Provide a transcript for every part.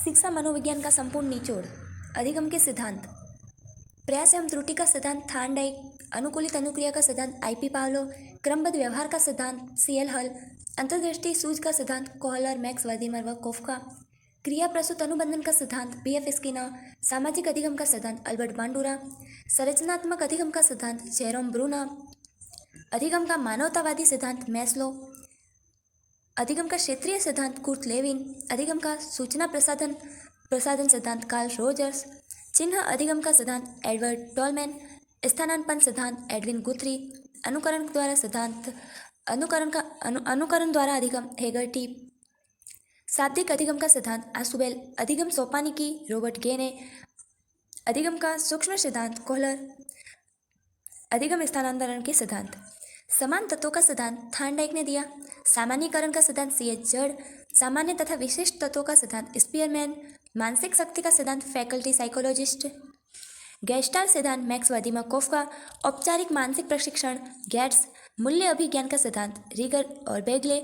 शिक्षा मनोविज्ञान का संपूर्ण निचोड़। अधिगम के सिद्धांत। प्रयास एवं त्रुटि का सिद्धांत थार्नडाइक, अनुकूलित अनुक्रिया का सिद्धांत आईपी पावलोव, क्रमबद्ध व्यवहार का सिद्धांत सीएल हल, अंतर्दृष्टि सूझ का सिद्धांत कोहलर, मैक्स वर्दीमर व कोफ्का, क्रिया प्रसूत अनुबंधन का सिद्धांत बीएफ स्किनर, सामाजिक अधिगम का सिद्धांत अल्बर्ट बांडुरा, संरचनात्मक अधिगम का सिद्धांत जेरोम ब्रूनर, अधिगम का मानवतावादी सिद्धांत मैस्लो, अधिगम का क्षेत्रीय सिद्धांत कुर्ट लेविन, अधिगम का सूचना प्रसाधन सिद्धांत कार्ल रोजर्स, चिन्ह अधिगम का सिद्धांत एडवर्ड टॉलमैन, स्थानापन्न सिद्धांत एडविन गुथ्री, अनुकरण द्वारा अधिगम हेगर्टी, शाब्दिक अधिगम का सिद्धांत आसुबेल, अधिगम सोपानिकी रॉबर्ट गेने, अधिगम का सूक्ष्म सिद्धांत कोहलर, अधिगम स्थानांतरण के सिद्धांत। समान तत्वों का सिद्धांत थार्नडाइक ने दिया। सामान्यीकरण का सिद्धांत सीएच जड़, सामान्य तथा विशिष्ट तत्वों का सिद्धांत स्पीयरमैन, मानसिक शक्ति का सिद्धांत फैकल्टी साइकोलॉजिस्ट, गेस्टाल्ट सिद्धांत मैक्स वर्दीमर कोफ्का, औपचारिक मानसिक प्रशिक्षण गेट्स, मूल्य अभिज्ञान का सिद्धांत रीगर और बेगले,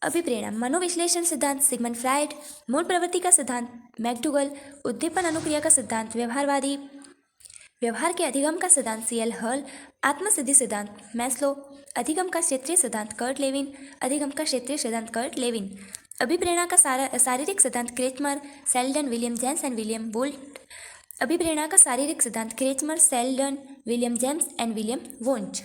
अभिप्रेरणा मनोविश्लेषण सिद्धांत सिगमंड फ्राइड, मूल प्रवृत्ति का सिद्धांत मैकडूगल, उद्दीपन अनुक्रिया का सिद्धांत व्यवहारवादी, व्यवहार के अधिगम का सिद्धांत सीएल हल, आत्मसिद्धि सिद्धांत मैस्लो, अधिगम का क्षेत्रीय सिद्धांत कर्ट लेविन, अधिगम का क्षेत्रीय सिद्धांत कर्ट लेविन, अभिप्रेरणा का शारीरिक सिद्धांत Kretschmer, Sheldon, William James and William Wundt, अभिप्रेरणा का शारीरिक सिद्धांत Kretschmer, Sheldon, William James and William Wundt.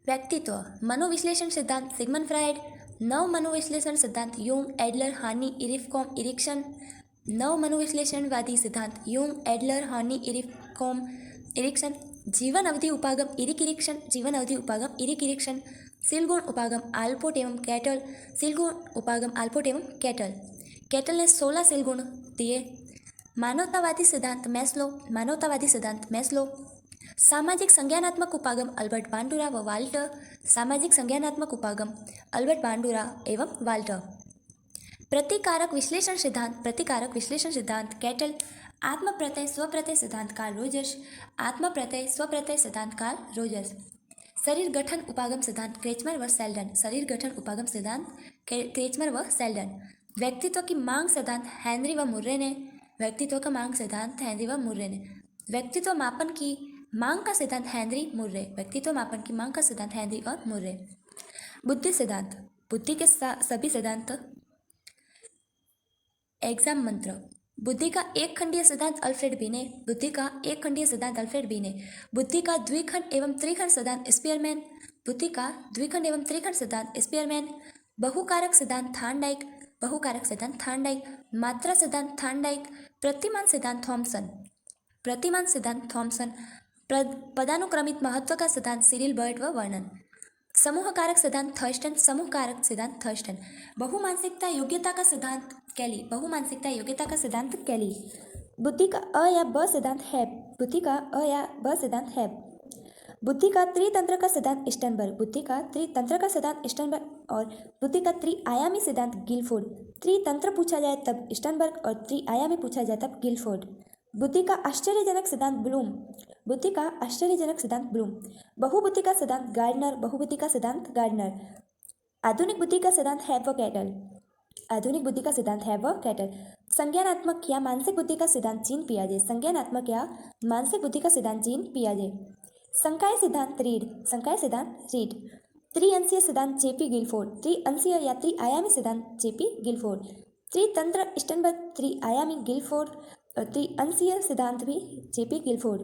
व्यक्तित्व मनोविश्लेषण सिद्धांत सिगमंड फ्राइड, नव मनोविश्लेषण सिद्धांत Jung, Adler, Horney, Erich Fromm, Erikson, नव मनोविश्लेषणवादी सिद्धांत Jung, Adler, Horney, Erich Fromm, Erikson, जीवन अवधि उपागम इरिक इरिक्सन, जीवन अवधि उपागम इरिक इरिक्सन, सीलगुण उपागम आल्पोर्ट एवं कैटल, सीलगुण उपागम आल्पोर्ट एवं कैटल ने 16 सीलगुण दिए। मानवतावादी सिद्धांत मैस्लो, मानवतावादी सिद्धांत मैस्लो, सामाजिक संज्ञानात्मक उपागम अल्बर्ट बांडुरा व वाल्टर, सामाजिक संज्ञानात्मक उपागम अल्बर्ट बांडुरा एवं वाल्टर, प्रतिकारक विश्लेषण सिद्धांत कैटल, आत्म प्रत्यय स्वप्रत्यय सिद्धांत कार्ल रोजर्स, आत्म प्रत्यय स्वप्रत्यय सिद्धांत कार्ल रोजर्स, शरीर गठन उपागम सिद्धांत क्रेचमर व सेल्डन, शरीर गठन उपागम सिद्धांत क्रेचमर व सेल्डन, व्यक्तित्व की मांग सिद्धांत हेनरी व मुर्रे ने, व्यक्तित्व का मांग सिद्धांत हेनरी व मुर्रे ने, व्यक्तित्व मापन की मांग का सिद्धांत हेनरी मुर्रे, व्यक्तित्व मापन की मांग का सिद्धांत हेनरी और मुर्रे, बुद्धि सिद्धांत, बुद्धि के सभी सिद्धांत एग्जाम मंत्र, बुद्धि का एक खंडीय सिद्धांत अल्फ्रेड बीने, बुद्धि का एक खंडीय सिद्धांत अल्फ्रेड बीने, बुद्धि का द्विखंड एवं त्रिखंड सिद्धांत स्पीयरमैन, बुद्धि का द्विखंड एवं त्रिखंड सिद्धांत स्पीयरमैन, बहुकारक सिद्धांत थार्नडाइक, बहुकारक सिद्धांत थार्नडाइक, मात्रा सिद्धांत थार्नडाइक, प्रतिमान सिद्धांत थॉमसन, प्रतिमान सिद्धांत थॉमसन, पदानुक्रमित महत्व का सिद्धांत सिरिल बर्ट व वर्णन, समूह कारक सिद्धांत थर्स्टन, समूह कारक सिद्धांत थर्स्टन, बहुमानसिकता योग्यता का सिद्धांत कैली, बहुमानसिकता योग्यता का सिद्धांत कैली, बुद्धि का अ या ब सिद्धांत हैब, बुद्धि का अ या ब सिद्धांत हैब, बुद्धि का त्रितंत्र का सिद्धांत स्टनबर्ग, बुद्धि का त्रितंत्र का सिद्धांत स्टनबर्ग और बुद्धि का त्रिआयामी सिद्धांत गिलफोर्ड, त्रितंत्र पूछा जाए तब स्टनबर्ग और त्रिआयामी पूछा जाए तब गिलफोर्ड, बुद्धि का आश्चर्यजनक सिद्धांत ब्लूम, बुद्धि का आश्चर्यजनक सिद्धांत ब्लूम, बहुबुद्धि का सिद्धांत गार्डनर, बहुबुद्धि का सिद्धांत गार्डनर, आधुनिक बुद्धि का सिद्धांत हैब व कैटल, आधुनिक बुद्धि का सिद्धांत हैब व कैटल, संज्ञानात्मक या मानसिक बुद्धि का सिद्धांत जीन पियाजे, संज्ञानात्मक या मानसिक बुद्धि का सिद्धांत जीन पियाजे, संकाय सिद्धांत रीड, संकाय सिद्धांत रीड, त्रिअंशीय सिद्धांत जेपी गिलफोर्ड, त्रिअंशीय या त्रिआयामी सिद्धांत जेपी गिलफोर्ड, त्रितंत्र स्टनबर्ग, त्रिआयामी गिलफोर्ड, त्रिअंशीय सिद्धांत भी जेपी गिलफोर्ड,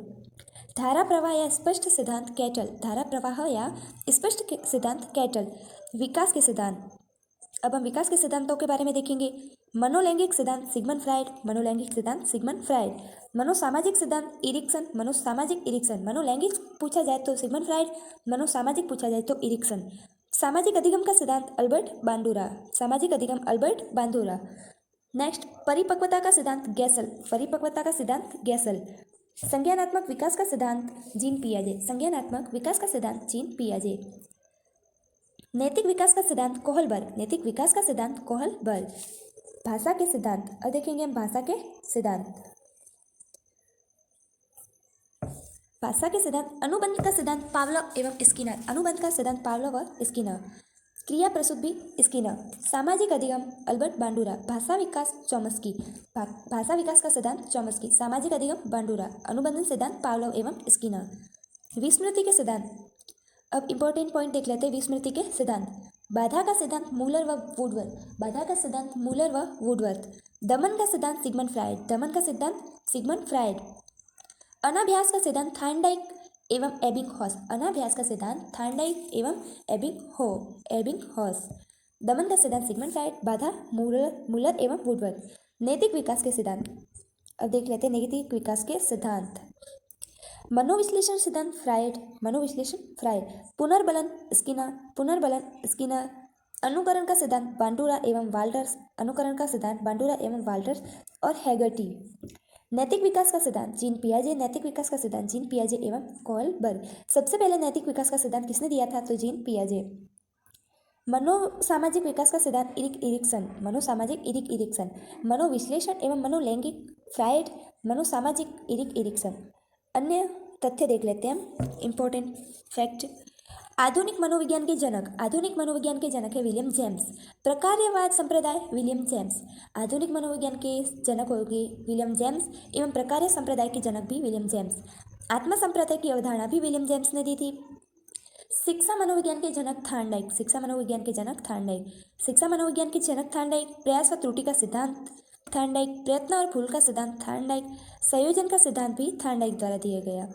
धारा प्रवाह या स्पष्ट सिद्धांत कैटल, धारा प्रवाह या स्पष्ट सिद्धांत कैटल, विकास के सिद्धांत। अब हम विकास के सिद्धांतों के बारे में देखेंगे। मनोलैंगिक सिद्धांत सिगमंड फ्राइड, मनोलैंगिक सिद्धांत सिगमंड फ्राइड, मनोसामाजिक सिद्धांत इरिक्सन, मनोसामाजिक इरिक्सन, मनोलैंगिक पूछा जाए तो सिगमंड फ्राइड, मनोसामाजिक पूछा जाए तो इरिक्सन, सामाजिक अधिगम का सिद्धांत अल्बर्ट बांडुरा, सामाजिक अधिगम अल्बर्ट बांडुरा। नेक्स्ट परिपक्वता का सिद्धांत गैसल, परिपक्वता का सिद्धांत गैसल, संज्ञानात्मक विकास का सिद्धांत जीन पियाजे, संज्ञानात्मक विकास का सिद्धांत जीन पियाजे, नैतिक विकास का सिद्धांत कोहलबर्ग, नैतिक विकास का सिद्धांत कोहलबर्ग, भाषा के सिद्धांत। अब देखेंगे हम भाषा के सिद्धांत। भाषा के सिद्धांत अनुबंध का सिद्धांत पावलोव एवं स्किनर, अनुबंध का सिद्धांत पावलोव व स्किनर, क्रिया प्रसूत भी स्किनर। सामाजिक अधिगम अल्बर्ट बांडुरा। भाषा विकास चॉम्स्की। भाषा विकास का सिद्धांत चॉम्स्की। सामाजिक अधिगम बांडुरा। अनुबंधन सिद्धांत पावलोव एवं स्किनर। विस्मृति के सिद्धांत। अब इंपॉर्टेंट पॉइंट देख लेते हैं विस्मृति के सिद्धांत। बाधा का सिद्धांत मूलर व वुडवर्थ। बाधा का सिद्धांत मूलर व वुडवर्थ। दमन का सिद्धांत सिगमंड फ्रायड। दमन का सिद्धांत सिगमंड फ्रायड। अनाभ्यास का सिद्धांत थार्नडाइक एवं एबिंगहॉस। अनाभ्यास का सिद्धांत थार्नडाइक एवं एबिंगहॉस। दमन का सिद्धांत सिगमंड फ्रायड। बाधा मूलर एवं वुडवर्थ। नैतिक विकास के सिद्धांत। अब देख लेते हैं नैतिक विकास के सिद्धांत। मनोविश्लेषण सिद्धांत फ्रायड। मनोविश्लेषण फ्रायड। पुनर्बलन स्किनर। पुनर्बलन स्किनर। अनुकरण का सिद्धांत बांडुरा एवं वाल्टर्स। अनुकरण का सिद्धांत बांडुरा एवं वाल्टर्स और हैगर्टी। नैतिक विकास का सिद्धांत जीन पियाजे। नैतिक विकास का सिद्धांत जीन पियाजे एवं कोहलबर्ग। सबसे पहले नैतिक विकास का सिद्धांत किसने दिया था? तो जीन पियाजे। मनोसामाजिक विकास का सिद्धांत इरिक इरिक्सन। मनोसामाजिक इरिक इरिक्सन। मनोविश्लेषण एवं मनोलैंगिक फ्रायड। मनोसामाजिक इरिक इरिक्सन। अन्य तथ्य देख लेते हैं इंपॉर्टेंट फैक्ट। आधुनिक मनोविज्ञान के जनक। आधुनिक मनोविज्ञान के जनक है विलियम जेम्स। प्रकार्यवाद संप्रदाय विलियम जेम्स। आधुनिक मनोविज्ञान के जनक होंगे विलियम जेम्स एवं प्रकार्य संप्रदाय के जनक भी विलियम जेम्स। आत्मा संप्रदाय की अवधारणा भी विलियम जेम्स ने दी थी। शिक्षा मनोविज्ञान के जनक थार्नडाइक। शिक्षा मनोविज्ञान के जनक थार्नडाइक। शिक्षा मनोविज्ञान के जनक थार्नडाइक। प्रयास व त्रुटि का सिद्धांत थार्नडाइक। प्रयत्न और फूल का सिद्धांत थार्नडाइक। संयोजन का सिद्धांत भी थार्नडाइक द्वारा दिया गया।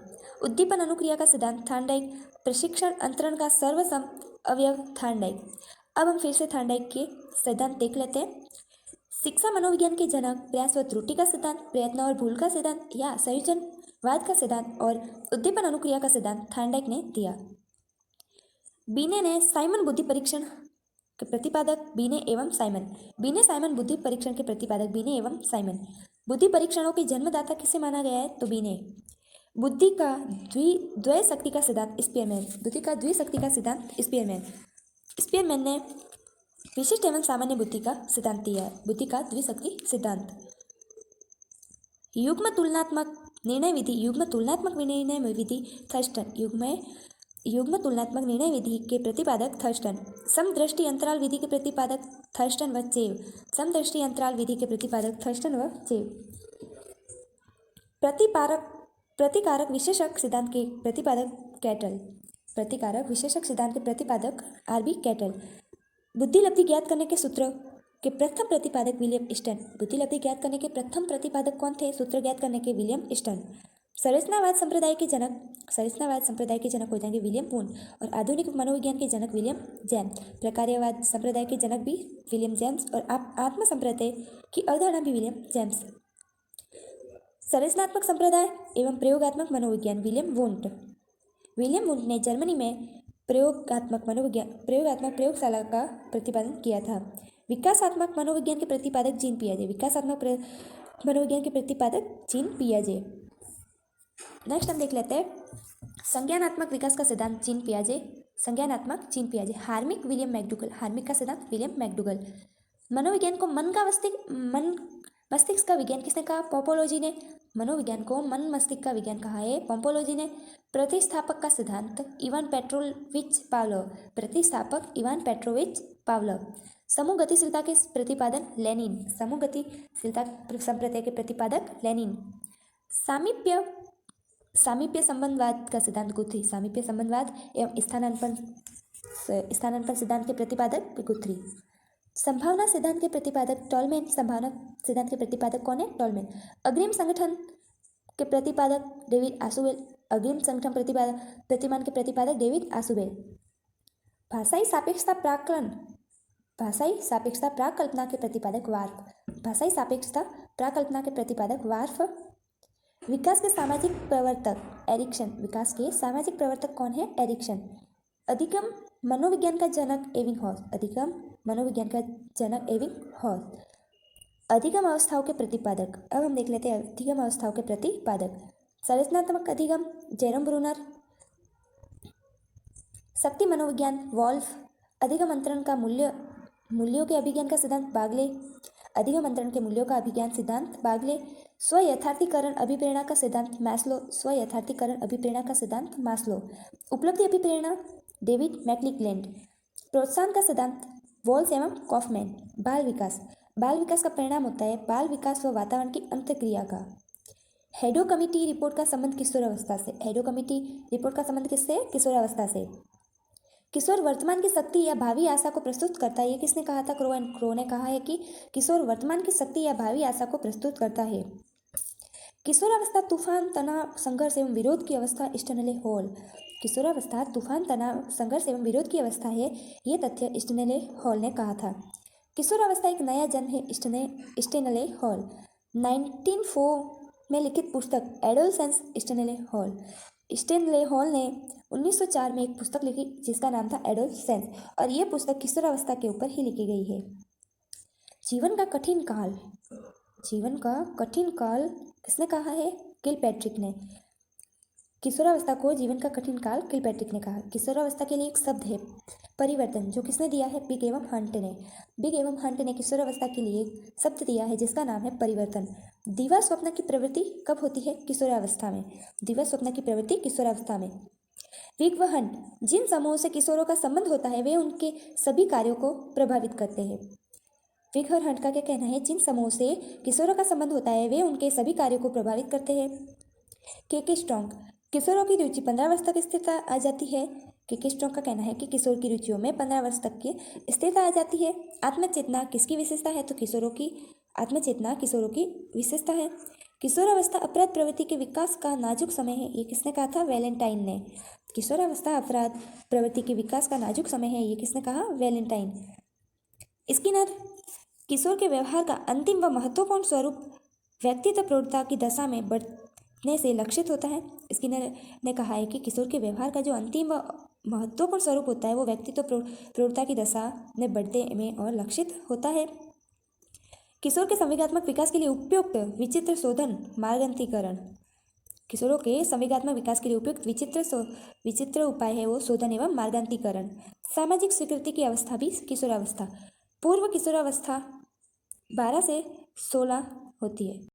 उद्दीपन अनुक्रिया का सिद्धांत थार्नडाइक। प्रशिक्षण अंतरण का सर्वसम अवयव थार्नडाइक। अब हम फिर से थार्नडाइक के सिद्धांत देख लेते हैं। शिक्षा मनोविज्ञान के जनक प्रयास व त्रुटि का सिद्धांत, प्रयत्न और भूल का सिद्धांत या संयोजनवाद का सिद्धांत और उद्दीपन अनुक्रिया का सिद्धांत थार्नडाइक ने दिया। बीने ने साइमन बुद्धि परीक्षण के प्रतिपादक बीने एवं साइमन। बीने साइमन बुद्धि परीक्षण के प्रतिपादक बीने एवं साइमन। बुद्धि परीक्षणों के जन्मदाता किसे माना गया है? तो बीने। बुद्धि का द्वय शक्ति का सिद्धांत स्पीयरमैन। बुद्धि का द्विशक्ति का सिद्धांत स्पीयरमैन। स्पीयरमैन ने विशिष्ट एवं सामान्य बुद्धि का सिद्धांत दिया है। बुद्धि का द्विशक्ति सिद्धांत। युग्म तुलनात्मक निर्णय विधि। युग्म तुलनात्मक निर्णय विधि थर्स्टन। युग्म तुलनात्मक निर्णय विधि के प्रतिपादक थर्स्टन। समदृष्टि अंतराल विधि के प्रतिपादक थर्स्टन व चेव। समदृष्टि अंतराल विधि के प्रतिपादक थर्स्टन व चेव। प्रतिकारक विशेषक सिद्धांत के प्रतिपादक कैटल। प्रतिकारक विशेषक सिद्धांत के प्रतिपादक आरबी कैटल। बुद्धिलब्धि ज्ञात करने के सूत्र के प्रथम प्रतिपादक विलियम स्टर्न। बुद्धिलब्धि ज्ञात करने के प्रथम प्रतिपादक कौन थे? सूत्र ज्ञात करने के विलियम स्टर्न। संरचनावाद संप्रदाय के जनक हो जाएंगे विलियम वुंड और आधुनिक मनोविज्ञान के जनक विलियम जेम्स। प्रकार्यवाद संप्रदाय के जनक भी विलियम जेम्स और आत्म संप्रदाय की अवधारणा भी विलियम जेम्स। संरचनात्मक संप्रदाय एवं प्रयोगात्मक मनोविज्ञान विलियम वुंड। विलियम वुंड ने जर्मनी में प्रयोगात्मक प्रयोगशाला का प्रतिपादन किया था। विकासात्मक मनोविज्ञान के प्रतिपादक जीन पियाजे। विकासात्मक मनोविज्ञान के प्रतिपादक जीन पियाजे। नेक्स्ट हम देख लेते हैं संज्ञानात्मक विकास का सिद्धांत जीन पियाजे। संज्ञानात्मक gene पियाजे। Harmonic William McDougall. Harmonic का सिद्धांत विलियम मैकडूगल। मनोविज्ञान को मस्तिष्क का विज्ञान किसने कहा? पोम्पोलोजी ने। मनोविज्ञान को मन मस्तिष्क का विज्ञान कहा है पोम्पोलोजी ने। प्रतिस्थापक का सिद्धांत इवान पेट्रोविच पावलोव। प्रतिस्थापक इवान पेट्रोविच पावलोव। समूह गतिशीलता के प्रतिपादन लेनिन। समूह गतिशीलता संप्रदाय के प्रतिपादक लेनिन। सामीप्य संबंधवाद का सिद्धांत गुथ्री। सामीप्य संबंधवाद एवं स्थानांतरण सिद्धांत के प्रतिपादक गुथ्री। संभावना सिद्धांत के प्रतिपादक टॉलमैन। संभावना सिद्धांत के प्रतिपादक कौन है? टॉलमैन। अग्रिम संगठन के प्रतिपादक डेविड आसुबेल। अग्रिम संगठन प्रतिमान के प्रतिपादक डेविड आसुबेल। भाषाई सापेक्षता प्राकलन। भाषाई सापेक्षता प्राकल्पना के प्रतिपादक वार्फ। भाषाई सापेक्षता प्राकल्पना के प्रतिपादक वार्फ। विकास के सामाजिक प्रवर्तक एरिक्सन। विकास के सामाजिक प्रवर्तक कौन है? एरिक्सन। अधिगम मनोविज्ञान का जनक एबिंगहॉस। अधिगम मनोविज्ञान का जनक एबिंगहॉस। अधिगम अवस्थाओं के प्रतिपादक। अब हम देख लेते हैं अधिगम अवस्थाओं के प्रतिपादक। संरचनात्मक अधिगम जेरोम ब्रूनर। शक्ति मनोविज्ञान वॉल्फ। अधिगम अंतरण का मूल्यों के अभिज्ञान का सिद्धांत बागले। अधिगम अंतरण के मूल्यों का अभिज्ञान सिद्धांत बागले। स्वयथार्थीकरण अभिप्रेरणा का सिद्धांत मैस्लो। स्वयथार्थीकरण अभिप्रेरणा का सिद्धांत मैस्लो। उपलब्धि अभिप्रेरणा डेविड मैक्लिकलैंड। प्रोत्साहन का सिद्धांत वॉल्स एवं कॉफमैन। बाल विकास का परिणाम होता है बाल विकास व वातावरण की अंतःक्रिया का। हेडो कमिटी रिपोर्ट का संबंध किशोरावस्था से। हेडो कमिटी रिपोर्ट का संबंध किससे? किशोरावस्था से। किशोर वर्तमान की शक्ति या भावी आशा को प्रस्तुत करता है। ये किसने कहा था? क्रो ने कहा है कि किशोर वर्तमान की शक्ति या भावी आशा को प्रस्तुत करता है। किशोरावस्था तूफान, तनाव, संघर्ष एवं विरोध की अवस्था स्टेनले हॉल। किशोरावस्था तूफान, तनाव, संघर्ष एवं विरोध की अवस्था है, ये तथ्य स्टेनले हॉल ने कहा था। किशोरावस्था एक नया जन्म है, स्टेनले हॉल। 1904 में लिखित पुस्तक एडोलसेंस स्टेनले हॉल ने 1904 में एक पुस्तक लिखी जिसका नाम था एडोलसेंस, और ये पुस्तक किशोरावस्था के ऊपर ही लिखी गई है। जीवन का कठिन काल किसने कहा है? किलपैट्रिक ने। किशोरावस्था को जीवन का कठिन काल किलपैट्रिक ने कहा। किशोरावस्था के लिए एक शब्द है परिवर्तन, जो किसने दिया है? बिग एवं हंट ने किशोरावस्था के लिए एक शब्द दिया है जिसका नाम है परिवर्तन। दिवा स्वप्न की प्रवृत्ति कब होती है? किशोरावस्था में। दिवा स्वप्न की प्रवृत्ति किशोरावस्था में। विग व हंट, जिन समूहों से किशोरों का संबंध होता है वे उनके सभी कार्यों को प्रभावित करते हैं। विग और हंट का क्या कहना है? जिन समूहों से किशोरों का संबंध होता है वे उनके सभी कार्यों को प्रभावित करते हैं। के स्ट्रॉन्ग, किशोरों की रुचि 15 वर्ष तक स्थिरता आ जाती है। के स्ट्रॉन्ग का कहना है कि किशोर की रुचियों में 15 वर्ष तक की स्थिरता आ जाती है। आत्मचेतना किसकी विशेषता है? तो आत्मचेतना किशोरों की विशेषता है। किशोरावस्था अपराध प्रवृत्ति के विकास का नाजुक समय है, ये किसने कहा था? वैलेंटाइन ने। किशोरावस्था अपराध प्रवृत्ति के विकास का नाजुक समय है, ये किसने कहा? वैलेंटाइन। स्किनर, किशोर के व्यवहार का अंतिम व महत्वपूर्ण स्वरूप व्यक्तित्व प्रौढ़ता की दशा में बढ़ने से लक्षित होता है। स्किनर ने कहा है कि किशोर के व्यवहार का जो अंतिम व महत्वपूर्ण स्वरूप होता है वो व्यक्तित्व प्रौढ़ता की दशा में बढ़ने में और लक्षित होता है। किशोर के संवेगात्मक विकास के लिए उपयुक्त विचित्र शोधन मार्गान्तीकरण। किशोरों के संवेगात्मक विकास के लिए उपयुक्त विचित्र उपाय है वो शोधन एवं मार्गान्तीकरण। सामाजिक स्वीकृति की अवस्था भी किशोरावस्था। पूर्व किशोरावस्था 12 से 16 होती है।